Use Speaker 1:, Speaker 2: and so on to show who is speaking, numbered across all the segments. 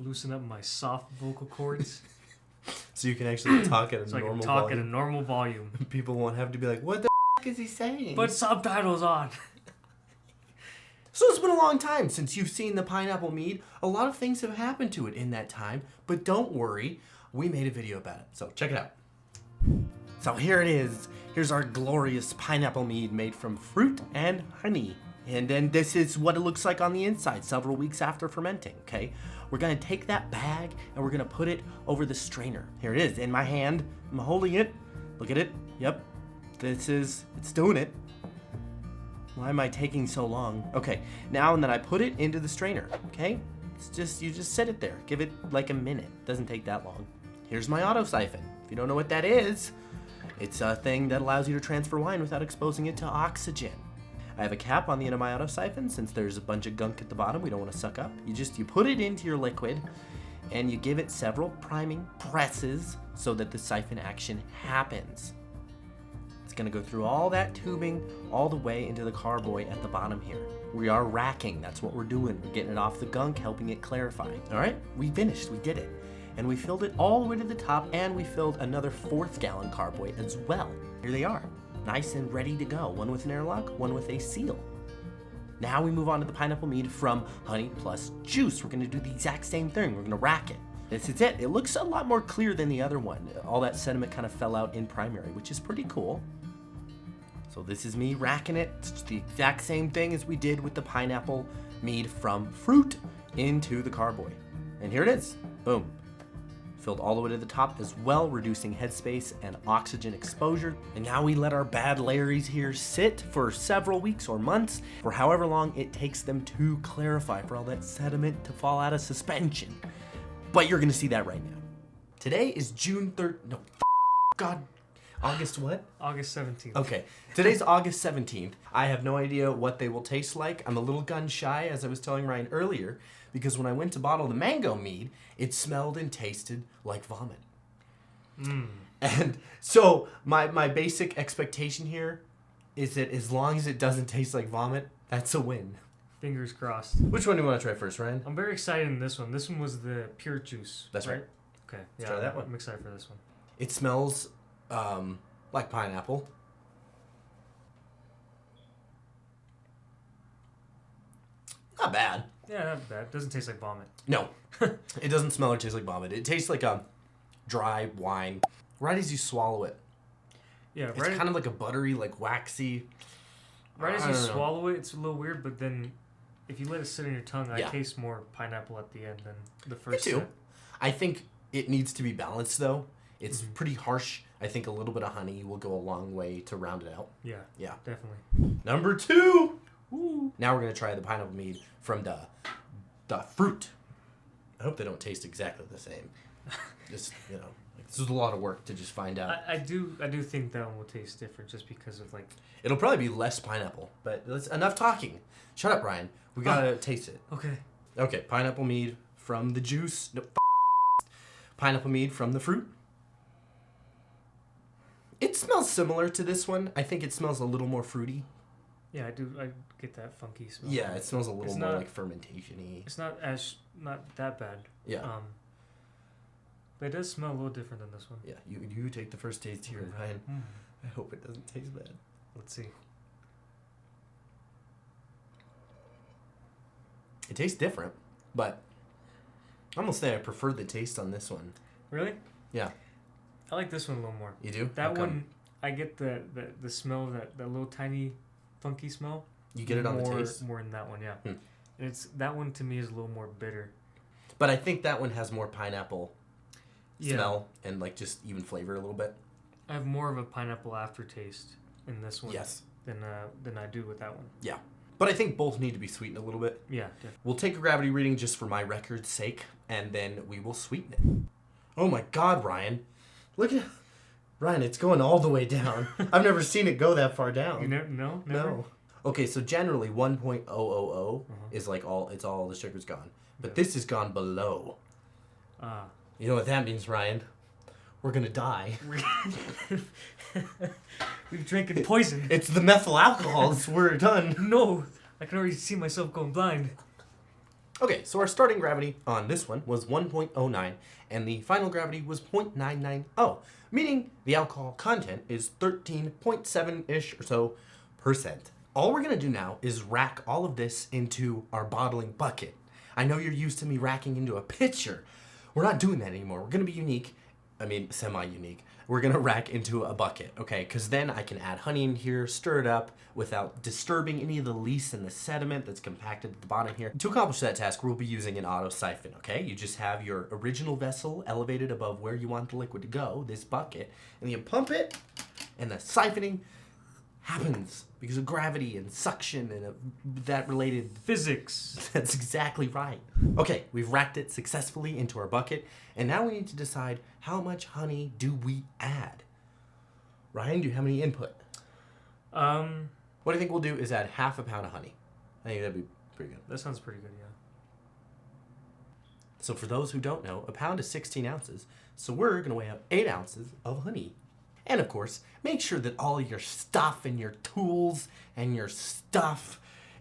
Speaker 1: loosen up my soft vocal cords.
Speaker 2: So you can actually talk at a
Speaker 1: so
Speaker 2: normal volume.
Speaker 1: I can talk at a normal volume.
Speaker 2: People won't have to be like, what the is he saying?
Speaker 1: Put subtitles on.
Speaker 2: So it's been a long time since you've seen the pineapple mead. A lot of things have happened to it in that time, but don't worry, we made a video about it. So check it out. So here it is. Here's our glorious pineapple mead made from fruit and honey. And then this is what it looks like on the inside several weeks after fermenting, okay? We're gonna take that bag and we're gonna put it over the strainer. Here it is in my hand. I'm holding it. Look at it. Yep. It's doing it. Why am I taking so long? Okay, now and then I put it into the strainer, okay? You just set it there. Give it like a minute. Doesn't take that long. Here's my auto siphon. If you don't know what that is, it's a thing that allows you to transfer wine without exposing it to oxygen. I have a cap on the end of my auto siphon since there's a bunch of gunk at the bottom we don't want to suck up. You put it into your liquid and you give it several priming presses so that the siphon action happens. It's gonna go through all that tubing all the way into the carboy at the bottom here. We are racking, that's what we're doing. We're getting it off the gunk, helping it clarify. All right, we finished, we did it. And we filled it all the way to the top, and we filled another 4th gallon carboy as well. Here they are, nice and ready to go. One with an airlock, one with a seal. Now we move on to the pineapple mead from honey plus juice. We're gonna do the exact same thing. We're gonna rack it. This is it. It looks a lot more clear than the other one. All that sediment kind of fell out in primary, which is pretty cool. So this is me racking it. It's the exact same thing as we did with the pineapple mead from fruit into the carboy. And here it is. Boom. Filled all the way to the top as well, reducing headspace and oxygen exposure. And now we let our bad Larrys here sit for several weeks or months, for however long it takes them to clarify, for all that sediment to fall out of suspension. But you're gonna see that right now. Today is June 3rd, no, God. August what?
Speaker 1: August 17th.
Speaker 2: Okay, today's August 17th. I have no idea what they will taste like. I'm a little gun shy, as I was telling Ryan earlier, because when I went to bottle the mango mead, it smelled and tasted like vomit. And so my basic expectation here is that as long as it doesn't taste like vomit, that's a win.
Speaker 1: Fingers crossed.
Speaker 2: Which one do you want to try first, Ryan?
Speaker 1: I'm very excited in this one. This one was the pure juice.
Speaker 2: That's right.
Speaker 1: Okay,
Speaker 2: Let's try that one.
Speaker 1: I'm excited for this one.
Speaker 2: It smells like pineapple. Not bad.
Speaker 1: Yeah, not bad. It doesn't taste like vomit.
Speaker 2: No, it doesn't smell or taste like vomit. It tastes like a dry wine. Right as you swallow it.
Speaker 1: Yeah,
Speaker 2: It's
Speaker 1: right.
Speaker 2: kind of like a buttery, like waxy.
Speaker 1: Right as
Speaker 2: I
Speaker 1: you
Speaker 2: don't know.
Speaker 1: swallow it, it's a little weird, but then if you let it sit in your tongue, I
Speaker 2: Yeah.
Speaker 1: taste more pineapple at the end than the
Speaker 2: Me
Speaker 1: first
Speaker 2: too.
Speaker 1: sip.
Speaker 2: I think it needs to be balanced though. It's pretty harsh. I think a little bit of honey will go a long way to round it out.
Speaker 1: Yeah,
Speaker 2: Yeah.
Speaker 1: definitely.
Speaker 2: Number 2. Ooh. Now we're gonna try the pineapple mead from the fruit. I hope they don't taste exactly the same. Just this is a lot of work to just find out.
Speaker 1: I do think that one will taste different just because of like.
Speaker 2: It'll probably be less pineapple, but that's enough talking. Shut up, Ryan. We gotta taste it.
Speaker 1: Okay.
Speaker 2: Okay, pineapple mead from the juice. No, pineapple mead from the fruit. It smells similar to this one. I think it smells a little more fruity.
Speaker 1: Yeah, I do. I get that funky smell.
Speaker 2: Yeah, it smells a little
Speaker 1: It's
Speaker 2: more
Speaker 1: not-
Speaker 2: like fermentation-y.
Speaker 1: It's not that bad.
Speaker 2: Yeah.
Speaker 1: But it does smell a little different than this one.
Speaker 2: Yeah, you take the first taste here,
Speaker 1: Okay.
Speaker 2: Ryan. I hope it doesn't taste bad.
Speaker 1: Let's see.
Speaker 2: It tastes different, but I'm gonna say I prefer the taste on this one.
Speaker 1: Really?
Speaker 2: Yeah.
Speaker 1: I like this one a little more.
Speaker 2: You do?
Speaker 1: That
Speaker 2: How come?
Speaker 1: one, I get the smell, that little tiny funky smell.
Speaker 2: You get it on the taste?
Speaker 1: More in that one, yeah.
Speaker 2: Hmm.
Speaker 1: And that one to me is a little more bitter.
Speaker 2: But I think that one has more pineapple
Speaker 1: Yeah.
Speaker 2: smell and like just even flavor a little bit.
Speaker 1: I have more of a pineapple aftertaste in this one.
Speaker 2: Yes.
Speaker 1: Than I do with that one.
Speaker 2: Yeah. But I think both need to be sweetened a little bit.
Speaker 1: Yeah, definitely.
Speaker 2: We'll take a gravity reading just for my record's sake, and then we will sweeten it. Oh my God, Ryan. Look at... Ryan, it's going all the way down. I've never seen it go that far down.
Speaker 1: You never? No? Never?
Speaker 2: No. Okay, so generally 1.000 is like all the sugar's gone. But this has gone below. You know what that means, Ryan? We're gonna die.
Speaker 1: We've drinking poison.
Speaker 2: It's the methyl alcohols. We're done.
Speaker 1: No, I can already see myself going blind.
Speaker 2: Okay, so our starting gravity on this one was 1.09, and the final gravity was 0.990, meaning the alcohol content is 13.7-ish or so percent. All we're gonna do now is rack all of this into our bottling bucket. I know you're used to me racking into a pitcher. We're not doing that anymore. We're gonna be unique. I mean, semi-unique. We're gonna rack into a bucket, okay? Because then I can add honey in here, stir it up without disturbing any of the lees and the sediment that's compacted at the bottom here. To accomplish that task, we'll be using an auto siphon, okay? You just have your original vessel elevated above where you want the liquid to go, this bucket, and you pump it, and the siphoning happens because of gravity and suction and that related
Speaker 1: Physics.
Speaker 2: That's exactly right. Okay, we've racked it successfully into our bucket, and now we need to decide how much honey do we add. Ryan, do you have any input? What I think we'll do is add half a pound of honey. I think that'd be pretty good.
Speaker 1: That sounds pretty good, yeah.
Speaker 2: So for those who don't know, a pound is 16 ounces, so we're going to weigh up 8 ounces of honey. And of course, make sure that all your stuff and your tools and your stuff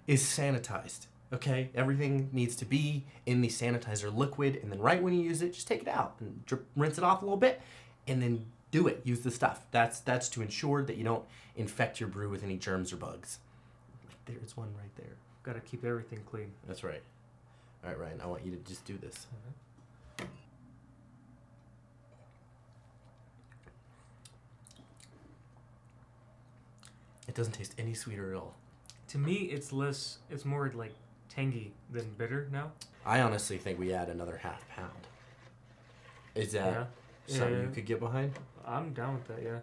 Speaker 2: is sanitized, okay? Everything needs to be in the sanitizer liquid, and then right when you use it, just take it out and rinse it off a little bit, and then do it. Use the stuff. That's to ensure that you don't infect your brew with any germs or bugs. Like there's one right there.
Speaker 1: Gotta keep everything clean.
Speaker 2: That's right. All right, Ryan, I want you to just do this. It doesn't taste any sweeter at all.
Speaker 1: To me, it's more like tangy than bitter now.
Speaker 2: I honestly think we add another half pound. Is that something you could get behind?
Speaker 1: I'm down with that, yeah.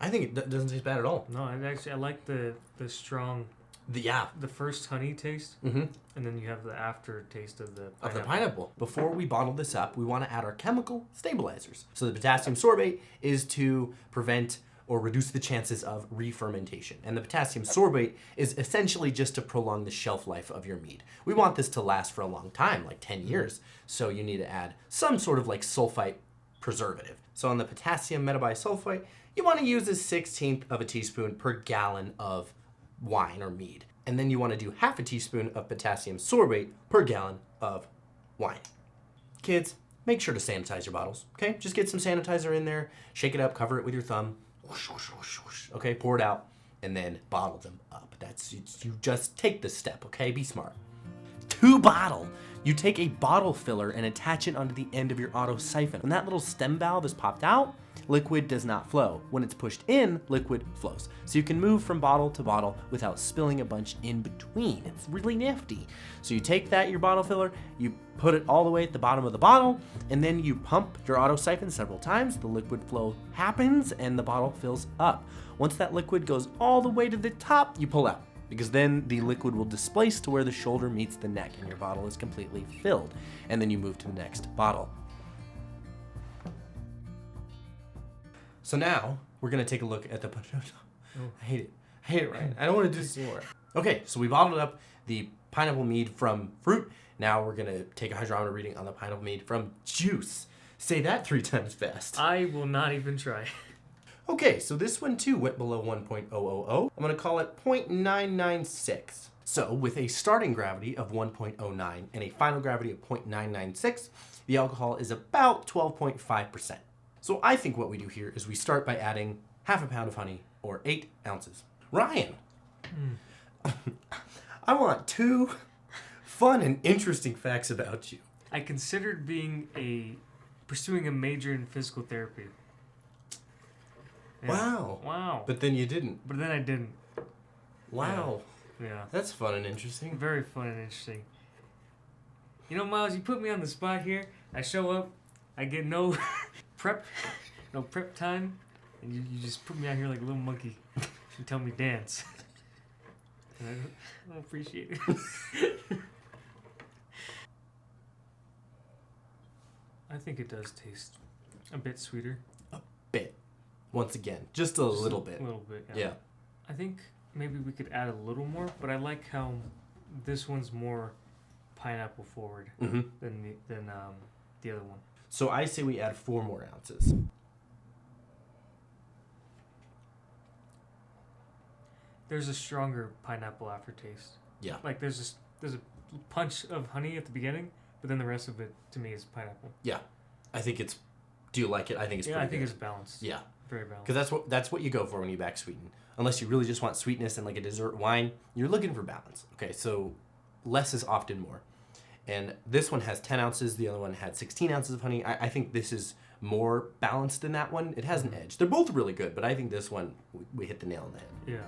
Speaker 2: I think it doesn't taste bad at all.
Speaker 1: No, and actually, I like the strong, the first honey taste, and then you have the aftertaste of the
Speaker 2: pineapple. Before we bottle this up, we want to add our chemical stabilizers. So the potassium sorbate is to prevent or reduce the chances of re-fermentation. And the potassium sorbate is essentially just to prolong the shelf life of your mead. We want this to last for a long time, like 10 years. So you need to add some sort of like sulfite preservative. So on the potassium metabisulfite, you want to use a 1/16 of a teaspoon per gallon of wine or mead. And then you want to do half a teaspoon of potassium sorbate per gallon of wine. Kids, make sure to sanitize your bottles, okay? Just get some sanitizer in there, shake it up, cover it with your thumb. Whoosh, whoosh, whoosh, whoosh. Okay, pour it out, and then bottle them up. You just take this step, okay? Be smart. To bottle, you take a bottle filler and attach it onto the end of your auto siphon. When that little stem valve is popped out, liquid does not flow. When it's pushed in, liquid flows. So you can move from bottle to bottle without spilling a bunch in between. It's really nifty. So you take your bottle filler, you put it all the way at the bottom of the bottle, and then you pump your auto siphon several times. The liquid flow happens and the bottle fills up. Once that liquid goes all the way to the top, you pull out, because then the liquid will displace to where the shoulder meets the neck and your bottle is completely filled. And then you move to the next bottle. So now we're gonna take a look at the I hate it, Ryan. I don't want to do this anymore. Okay, so we bottled up the pineapple mead from fruit. Now we're gonna take a hydrometer reading on the pineapple mead from juice. Say that 3 times fast.
Speaker 1: I will not even try.
Speaker 2: Okay, so this one too went below 1.000. I'm gonna call it 0.996. So with a starting gravity of 1.09 and a final gravity of 0.996, the alcohol is about 12.5%. So I think what we do here is we start by adding half a pound of honey, or 8 ounces. Ryan, I want 2 fun and interesting facts about you.
Speaker 1: I considered pursuing a major in physical therapy. Yeah.
Speaker 2: Wow. But then you didn't.
Speaker 1: But then I didn't.
Speaker 2: Wow.
Speaker 1: Yeah.
Speaker 2: That's fun and interesting.
Speaker 1: Very fun and interesting. You know, Miles, you put me on the spot here. I show up. I get no prep time. And you just put me out here like a little monkey. You tell me dance. And I don't appreciate it. I think it does taste a bit sweeter.
Speaker 2: A bit. Once again, just a little bit.
Speaker 1: A little bit,
Speaker 2: yeah.
Speaker 1: I think maybe we could add a little more, but I like how this one's more pineapple forward than the other one.
Speaker 2: So I say we add 4 more ounces.
Speaker 1: there's a stronger pineapple aftertaste.
Speaker 2: Yeah.
Speaker 1: Like there's a punch of honey at the beginning, but then the rest of it to me is pineapple.
Speaker 2: Yeah. I think it's. Do you like it? I think it's.
Speaker 1: Yeah,
Speaker 2: pretty
Speaker 1: I think
Speaker 2: good.
Speaker 1: it's balanced.
Speaker 2: Yeah.
Speaker 1: Very balanced.
Speaker 2: Because that's what you go for when you back sweeten. Unless you really just want sweetness and like a dessert wine, you're looking for balance. Okay, so less is often more. And this one has 10 ounces. The other one had 16 ounces of honey. I think this is more balanced than that one. It has an edge. They're both really good, but I think this one, we hit the nail on the head.
Speaker 1: Yeah.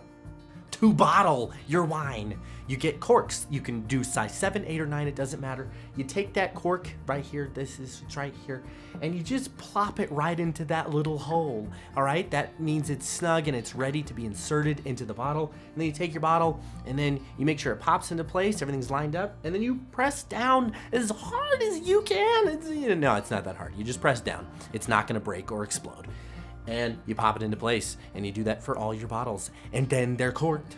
Speaker 2: To bottle your wine, you get corks. You can do size 7, 8, or 9. It doesn't matter. You take that cork right here. It's right here. And you just plop it right into that little hole. All right? That means it's snug and it's ready to be inserted into the bottle. And then you take your bottle and then you make sure it pops into place. Everything's lined up. And then you press down as hard as you can. No, it's not that hard. You just press down. It's not going to break or explode. And you pop it into place, and you do that for all your bottles, and then they're corked.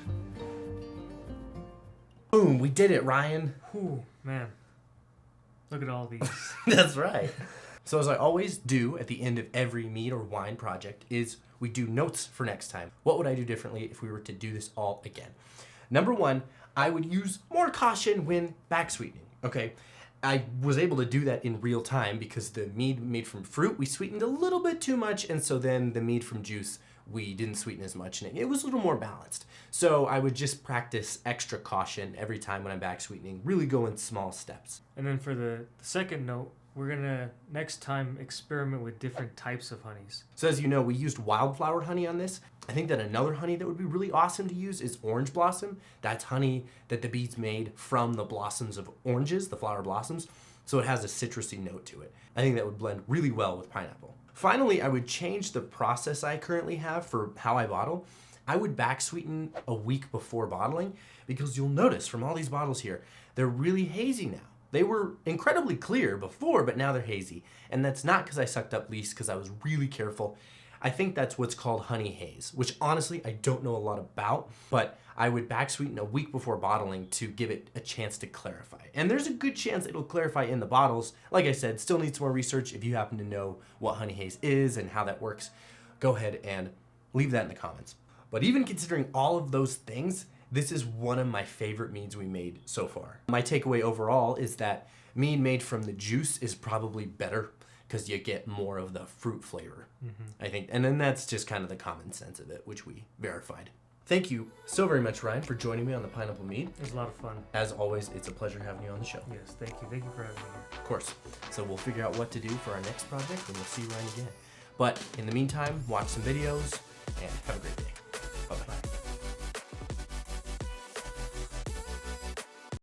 Speaker 2: Boom, we did it, Ryan.
Speaker 1: Whew, man. Look at all these.
Speaker 2: That's right. So as I always do at the end of every mead or wine project is we do notes for next time. What would I do differently if we were to do this all again? Number 1, I would use more caution when back sweetening, okay? I was able to do that in real time because the mead made from fruit, we sweetened a little bit too much, and so then the mead from juice, we didn't sweeten as much, and it was a little more balanced. So I would just practice extra caution every time when I'm back sweetening, really go in small steps.
Speaker 1: And then for the second note, we're going to next time experiment with different types of honeys.
Speaker 2: So as you know, we used wildflower honey on this. I think that another honey that would be really awesome to use is orange blossom. That's honey that the bees made from the blossoms of oranges, the flower blossoms. So it has a citrusy note to it. I think that would blend really well with pineapple. Finally, I would change the process I currently have for how I bottle. I would back sweeten a week before bottling because you'll notice from all these bottles here, they're really hazy now. They were incredibly clear before, but now they're hazy. And that's not because I sucked up least, because I was really careful. I think that's what's called honey haze, which honestly I don't know a lot about, but I would back sweeten a week before bottling to give it a chance to clarify. And there's a good chance it'll clarify in the bottles. Like I said, still needs more research. If you happen to know what honey haze is and how that works, go ahead and leave that in the comments. But even considering all of those things, this is one of my favorite meads we made so far. My takeaway overall is that mead made from the juice is probably better because you get more of the fruit flavor, I think. And then that's just kind of the common sense of it, which we verified. Thank you so very much, Ryan, for joining me on the Pineapple Mead.
Speaker 1: It was a lot of fun.
Speaker 2: As always, it's a pleasure having you on the show.
Speaker 1: Yes, thank you. Thank you for having me here.
Speaker 2: Of course. So we'll figure out what to do for our next project, and we'll see Ryan again. But in the meantime, watch some videos, and have a